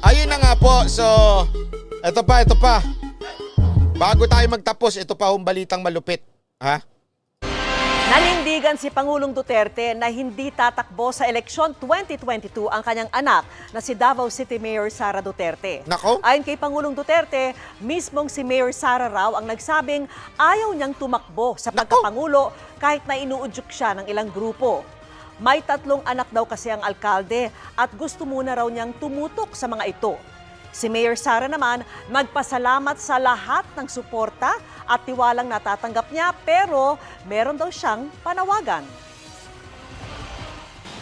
Ayun na nga po. So, ito pa. Bago tayo magtapos, ito pa ang balitang malupit. Ha? Nanindigan si Pangulong Duterte na hindi tatakbo sa eleksyon 2022 ang kanyang anak na si Davao City Mayor Sara Duterte. Nako? Ayon kay Pangulong Duterte, mismong si Mayor Sara raw ang nagsabing ayaw niyang tumakbo sa pagkapangulo kahit na inuudyok siya ng ilang grupo. May 3 anak daw kasi ang alkalde at gusto muna raw niyang tumutok sa mga ito. Si Mayor Sara naman nagpasalamat sa lahat ng suporta at tiwalang natatanggap niya pero meron daw siyang panawagan.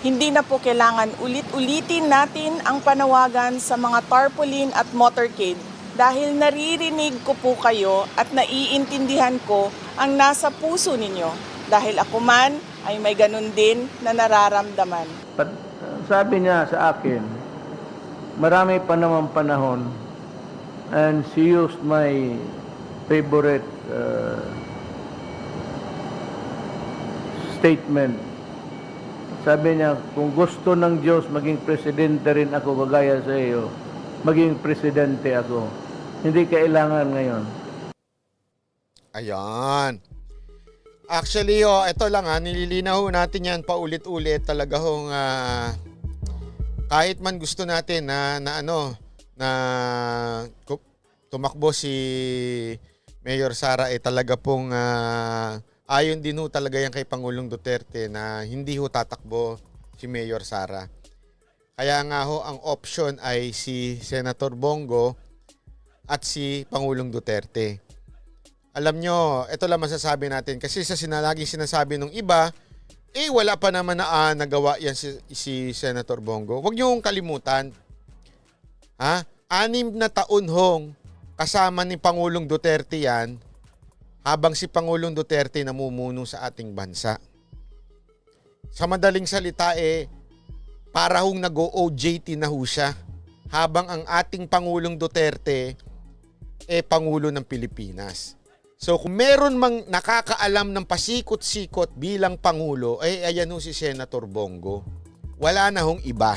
Hindi na po kailangan ulit-ulitin natin ang panawagan sa mga tarpaulin at motorcade dahil naririnig ko po kayo at naiintindihan ko ang nasa puso ninyo dahil ako man ay may ganun din na nararamdaman. Sabi niya sa akin, marami pa naman panahon, and she used my favorite statement. Sabi niya, kung gusto ng Diyos maging presidente rin ako kagaya sa iyo, maging presidente ako. Hindi kailangan ngayon. Ayan. Actually, ito lang nililinaw natin yan paulit-ulit talaga kahit man gusto natin na tumakbo si Mayor Sara talaga pong ayon din talaga yan kay Pangulong Duterte na hindi tatakbo si Mayor Sara. Kaya nga ang option ay si Senator Bongo at si Pangulong Duterte. Alam nyo, ito lang masasabi natin kasi sa laging sinasabi ng iba, wala pa naman na nagawa yan si Senator Bongo. Huwag nyo kalimutan. 6 na taon kasama ni Pangulong Duterte yan habang si Pangulong Duterte namumuno sa ating bansa. Sa madaling salita para nag-OJT na siya habang ang ating Pangulong Duterte Pangulo ng Pilipinas. So kung meron mang nakakaalam ng pasikot-sikot bilang Pangulo, ayan si Senator Bongo. Wala na iba.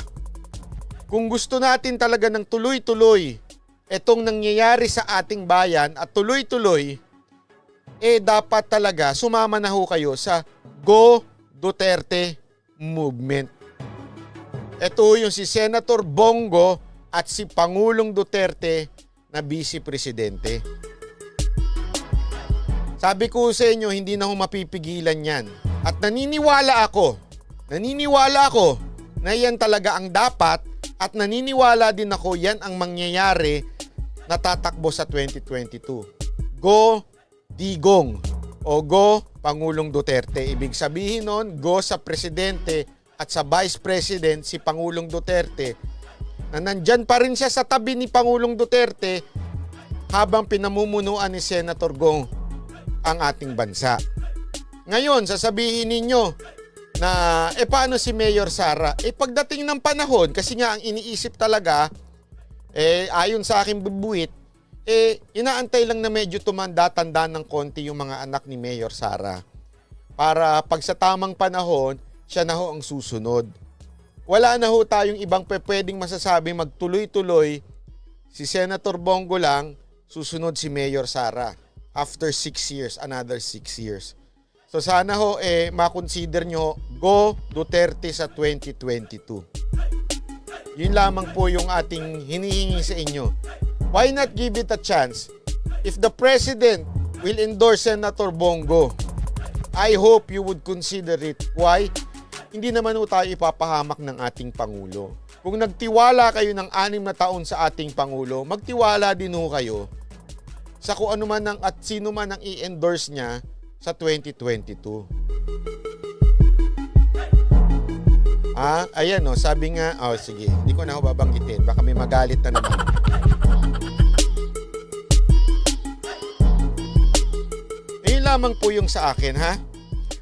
Kung gusto natin talaga ng tuloy-tuloy itong nangyayari sa ating bayan at tuloy-tuloy, dapat talaga sumama na kayo sa Go Duterte Movement. Ito yung si Senator Bongo at si Pangulong Duterte na Vice Presidente. Sabi ko sa inyo, hindi na mapipigilan yan. At naniniwala ako na yan talaga ang dapat at naniniwala din ako yan ang mangyayari na tatakbo sa 2022. Go Digong o Go Pangulong Duterte. Ibig sabihin nun, go sa Presidente at sa Vice President si Pangulong Duterte na nandyan pa rin siya sa tabi ni Pangulong Duterte habang pinamumunuan ni Senator Gong ang ating bansa. Ngayon, sasabihin ninyo na paano si Mayor Sara? Pagdating ng panahon, kasi nga ang iniisip talaga, ayon sa aking bubuit, inaantay lang na medyo tumanda-tanda ng konti yung mga anak ni Mayor Sara. Para pag sa tamang panahon, siya na ang susunod. Wala na tayong ibang pwedeng masasabi magtuloy-tuloy. Si Senator Bongo lang, susunod si Mayor Sara. After 6 years, another 6 years. So sana makonsider nyo Go Duterte sa 2022. Yun lamang po yung ating hinihingi sa inyo. Why not give it a chance? If the President will endorse Senator Bongo, I hope you would consider it. Why? Hindi naman tayo ipapahamak ng ating Pangulo. Kung nagtiwala kayo ng 6 na taon sa ating Pangulo, magtiwala din kayo sa kung ano man at sino man ang i-endorse niya sa 2022. Ayan sabi nga, sige, hindi ko na babanggitin, baka may magalit na naman. Ayun lamang po yung sa akin,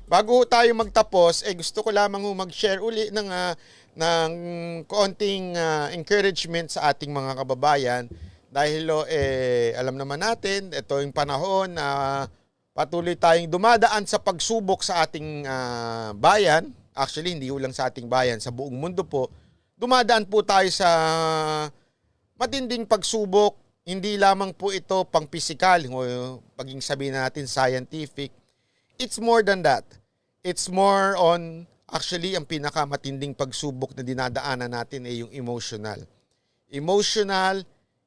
Bago tayo magtapos, gusto ko lamang mag-share uli ng konting encouragement sa ating mga kababayan. Dahil alam naman natin, ito yung panahon na patuloy tayong dumadaan sa pagsubok sa ating bayan. Actually, hindi lang sa ating bayan, sa buong mundo po. Dumadaan po tayo sa matinding pagsubok, hindi lamang po ito pang physical o paging sabihin natin scientific. It's more than that. It's more on, actually, ang pinakamatinding pagsubok na dinadaanan natin ay yung emotional. Emotional,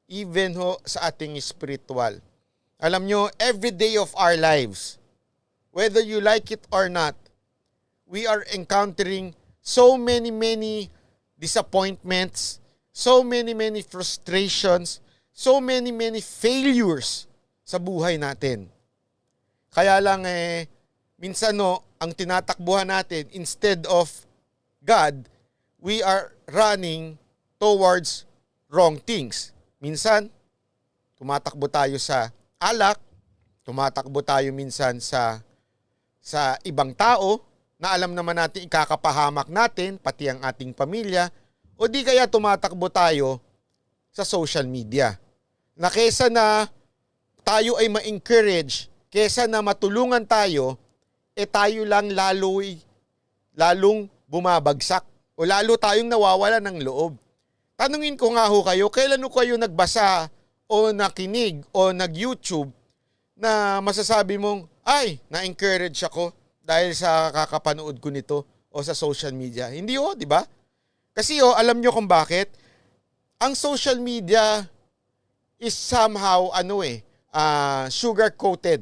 even sa ating spiritual. Alam nyo, every day of our lives, whether you like it or not, we are encountering so many disappointments, so many frustrations, so many failures sa buhay natin. Kaya lang minsan ang tinatakbuhan natin, instead of God, we are running towards wrong things. Minsan, tumatakbo tayo sa alak, tumatakbo tayo minsan sa ibang tao na alam naman natin ikakapahamak natin, pati ang ating pamilya, o di kaya tumatakbo tayo sa social media. Na kesa na tayo ay ma-encourage, kesa na matulungan tayo, tayo lang lalong bumabagsak o lalo tayong nawawala ng loob. Tanungin ko nga ho kayo, kailan ho kayo nagbasa o nakinig o nag-YouTube na masasabi mong, ay, na-encourage ako dahil sa kakapanood ko nito o sa social media? Hindi ho, di ba? Kasi alam nyo kung bakit? Ang social media is somehow sugar-coated.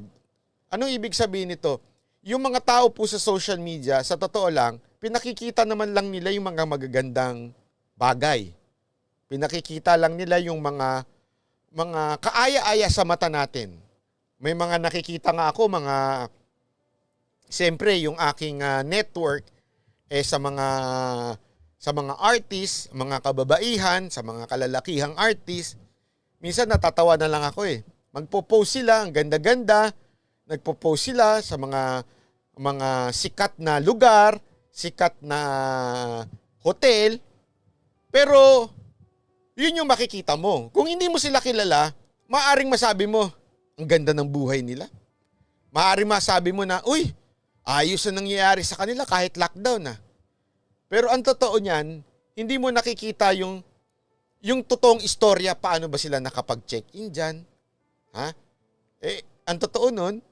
Anong ibig sabihin nito? Yung mga tao po sa social media, sa totoo lang, pinakikita naman lang nila yung mga magagandang bagay. Pinakikita lang nila yung mga kaaya-aya sa mata natin. May mga nakikita nga ako, siyempre yung aking network sa mga artist, mga kababaihan, sa mga kalalakihang artist. Minsan natatawa na lang ako Magpo-post sila, ang ganda-ganda. Nagpo-post sila sa mga sikat na lugar, sikat na hotel. Pero yun yung makikita mo. Kung hindi mo sila kilala, maaaring masabi mo, ang ganda ng buhay nila. Maaaring masabi mo na, uy, ayos na nangyayari sa kanila kahit lockdown na. Pero ang totoo niyan, hindi mo nakikita yung totoong istorya, paano ba sila nakapag-check-in dyan. Ha? Ang totoo nun,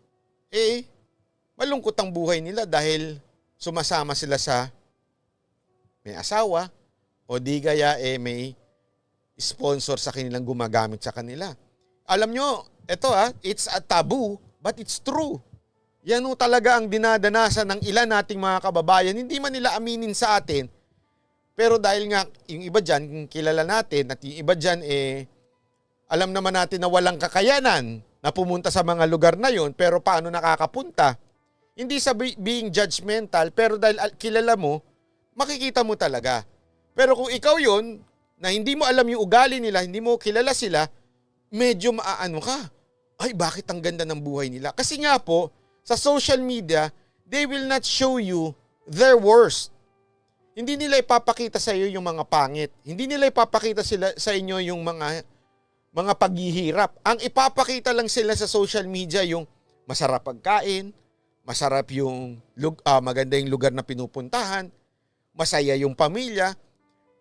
malungkot ang buhay nila dahil sumasama sila sa may asawa o di kaya may sponsor sa kanilang gumagamit sa kanila. Alam nyo, it's a taboo, but it's true. Yan talaga ang dinadanasan ng ilan nating mga kababayan. Hindi man nila aminin sa atin, pero dahil nga yung iba dyan, kilala natin, at yung iba dyan, alam naman natin na walang kakayanan na pumunta sa mga lugar na yon, pero paano nakakapunta? Hindi sa being judgmental, pero dahil kilala mo, makikita mo talaga. Pero kung ikaw yon na hindi mo alam yung ugali nila, hindi mo kilala sila, medyo maaano ka. Ay, bakit ang ganda ng buhay nila? Kasi nga po, sa social media, they will not show you their worst. Hindi nila ipapakita sa iyo yung mga pangit. Hindi nila ipapakita sa inyo yung mga paghihirap. Ang ipapakita lang sila sa social media yung masarap pagkain, masarap yung maganda yung lugar na pinupuntahan, masaya yung pamilya.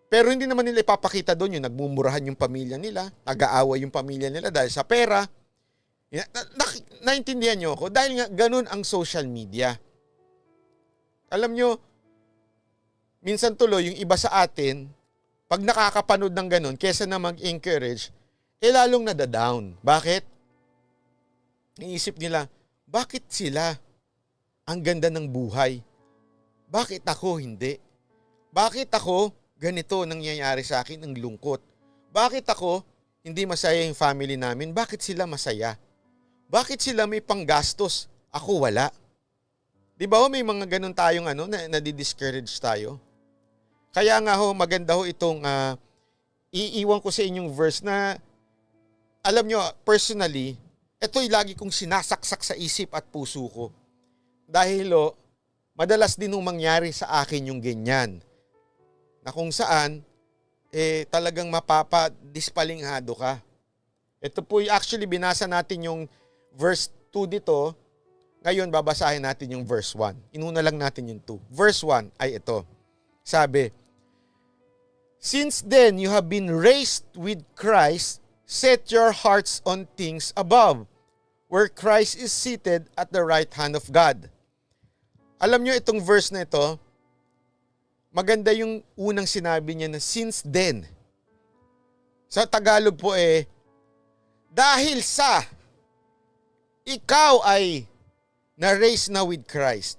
Pero hindi naman nila ipapakita doon yung nagmumurahan yung pamilya nila, nag-aaway yung pamilya nila dahil sa pera. Naintindihan nyo ako? Dahil nga ganun ang social media. Alam nyo, minsan tuloy yung iba sa atin, pag nakakapanood ng ganun, kesa na mag-encourage, lalong nadadown. Bakit? Iisip nila, bakit sila ang ganda ng buhay? Bakit ako hindi? Bakit ako ganito nangyayari sa akin, ang lungkot? Bakit ako hindi masaya yung family namin? Bakit sila masaya? Bakit sila may panggastos? Ako wala. Di ba may mga ganun tayong nadi-discourage tayo? Kaya nga maganda itong iiwan ko sa inyong verse na alam nyo, personally, ito'y lagi kong sinasaksak sa isip at puso ko. Dahil madalas din mangyari sa akin yung ganyan. Na kung saan, talagang mapapadispalingado ka. Ito po actually binasa natin yung verse 2 dito. Ngayon babasahin natin yung verse 1. Inuna lang natin yung 2. Verse 1 ay ito. Sabi, Since then you have been raised with Christ, set your hearts on things above, where Christ is seated at the right hand of God. Alam nyo itong verse na ito, maganda yung unang sinabi niya na since then. Sa Tagalog po dahil sa ikaw ay na-raise na with Christ.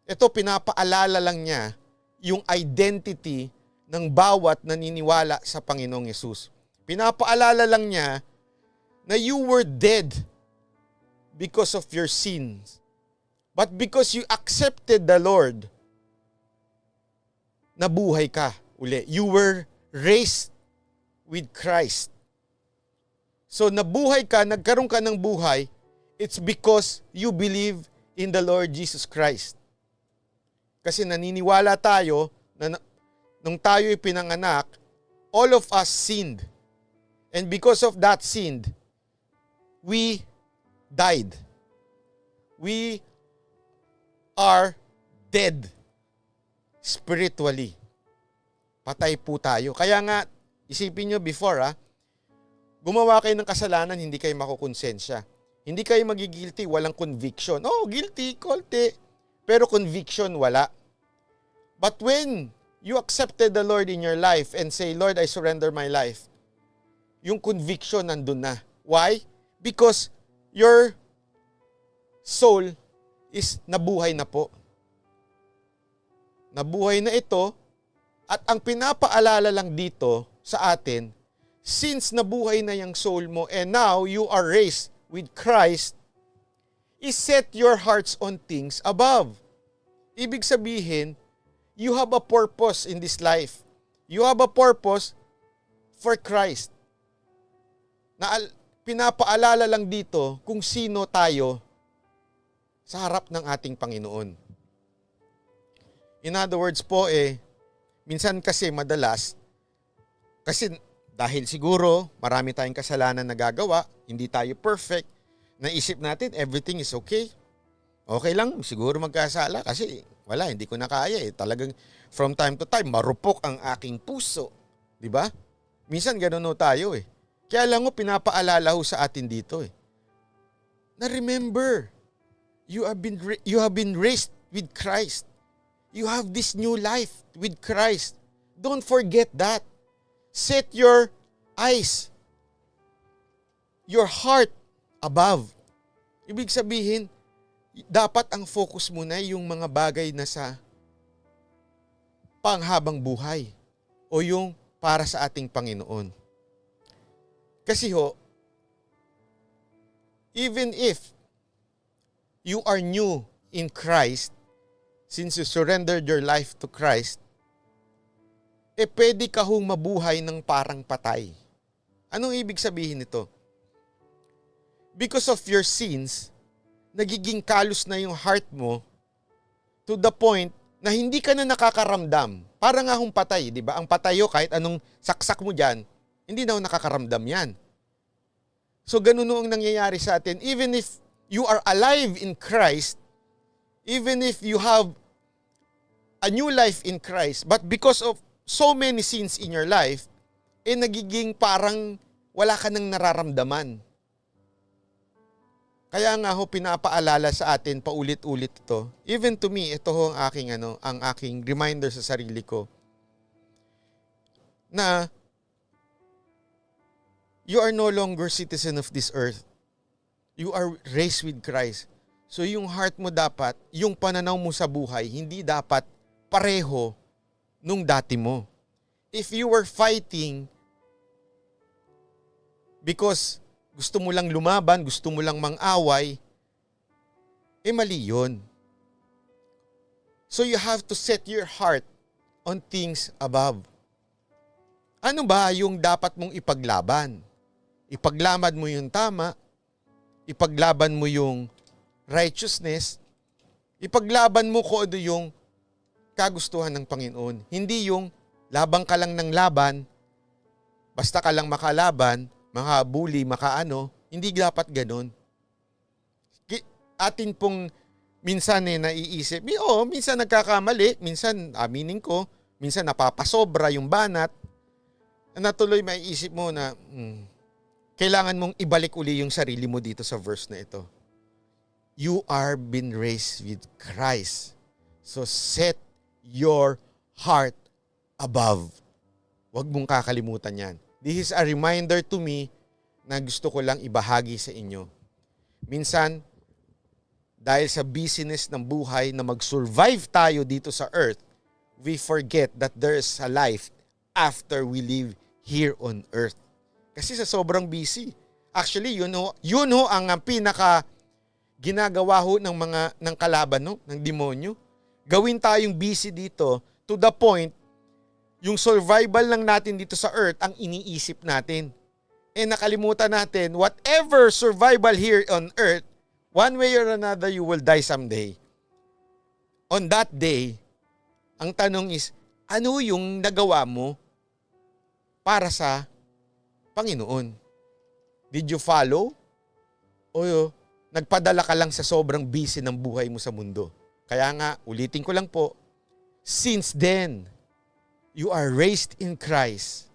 Ito pinapaalala lang niya yung identity ng bawat naniniwala sa Panginoong Yesus. Pinapaalala lang niya na you were dead because of your sins. But because you accepted the Lord, nabuhay ka uli. You were raised with Christ. So nabuhay ka, nagkaroon ka ng buhay, it's because you believe in the Lord Jesus Christ. Kasi naniniwala tayo na nung tayo'y pinanganak, all of us sinned. And because of that sin, we died. We are dead spiritually. Patay po tayo. Kaya nga, isipin nyo before gumawa kayo ng kasalanan, hindi kayo makukonsensya. Hindi kayo magigilty, walang conviction. Oh, guilty, konti. Pero conviction, wala. But when you accepted the Lord in your life and say, Lord, I surrender my life, yung conviction nandun na. Why? Because your soul is nabuhay na po. Nabuhay na ito at ang pinapaalala lang dito sa atin, since nabuhay na yung soul mo and now you are raised with Christ, is set your hearts on things above. Ibig sabihin, you have a purpose in this life. You have a purpose for Christ. Na pinapaalala lang dito kung sino tayo sa harap ng ating Panginoon. In other words po minsan kasi madalas, kasi dahil siguro marami tayong kasalanan na gagawa, hindi tayo perfect, naisip natin everything is okay. Okay lang, siguro magkasala kasi wala, hindi ko na kaya Talagang from time to time, marupok ang aking puso. Di ba? Minsan ganun tayo Kaya lang pinapaalala sa atin dito na remember, you have been raised with Christ. You have this new life with Christ. Don't forget that. Set your eyes, your heart above. Ibig sabihin, dapat ang focus mo na yung mga bagay na sa panghabang buhay o yung para sa ating Panginoon. Kasi even if you are new in Christ, since you surrendered your life to Christ, pwede ka mabuhay ng parang patay. Anong ibig sabihin nito? Because of your sins, nagiging kalos na yung heart mo to the point na hindi ka na nakakaramdam. Parang nga patay, di ba? Ang patayo, kahit anong saksak mo dyan, hindi na nakakaramdam yan. So ganun ang nangyayari sa atin. Even if you are alive in Christ, even if you have a new life in Christ, but because of so many sins in your life, nagiging parang wala ka nang nararamdaman. Kaya nga pinapaalala sa atin paulit-ulit ito. Even to me, ito ang aking ang aking reminder sa sarili ko na you are no longer citizen of this earth. You are raised with Christ. So yung heart mo dapat, yung pananaw mo sa buhay, hindi dapat pareho nung dati mo. If you were fighting because gusto mo lang lumaban, gusto mo lang mang-away, mali yun. So you have to set your heart on things above. Ano ba yung dapat mong ipaglaban? Ipaglaban mo yung tama, ipaglaban mo yung righteousness, ipaglaban mo kung ano yung kagustuhan ng Panginoon. Hindi yung labang ka lang ng laban, basta ka lang makalaban, makabuli, makaano, hindi dapat ganun. Atin pong minsan naiisip, minsan nagkakamali, minsan aminin ko, minsan napapasobra yung banat, natuloy maiisip mo na kailangan mong ibalik uli yung sarili mo dito sa verse na ito. You are been raised with Christ. So set your heart above. Huwag mong kakalimutan yan. This is a reminder to me na gusto ko lang ibahagi sa inyo. Minsan, dahil sa busyness ng buhay na mag-survive tayo dito sa earth, we forget that there is a life after we live here on earth. Kasi sa sobrang busy. Actually, yun ho ang pinaka ginagawa ho ng kalaban, no? Ng demonyo. Gawin tayong busy dito to the point yung survival lang natin dito sa earth ang iniisip natin. Nakalimutan natin, whatever survival here on earth, one way or another, you will die someday. On that day, ang tanong is, ano yung nagawa mo para sa Panginoon? Did you follow? O nagpadala ka lang sa sobrang busy ng buhay mo sa mundo? Kaya nga, ulitin ko lang po, since then, you are raised in Christ.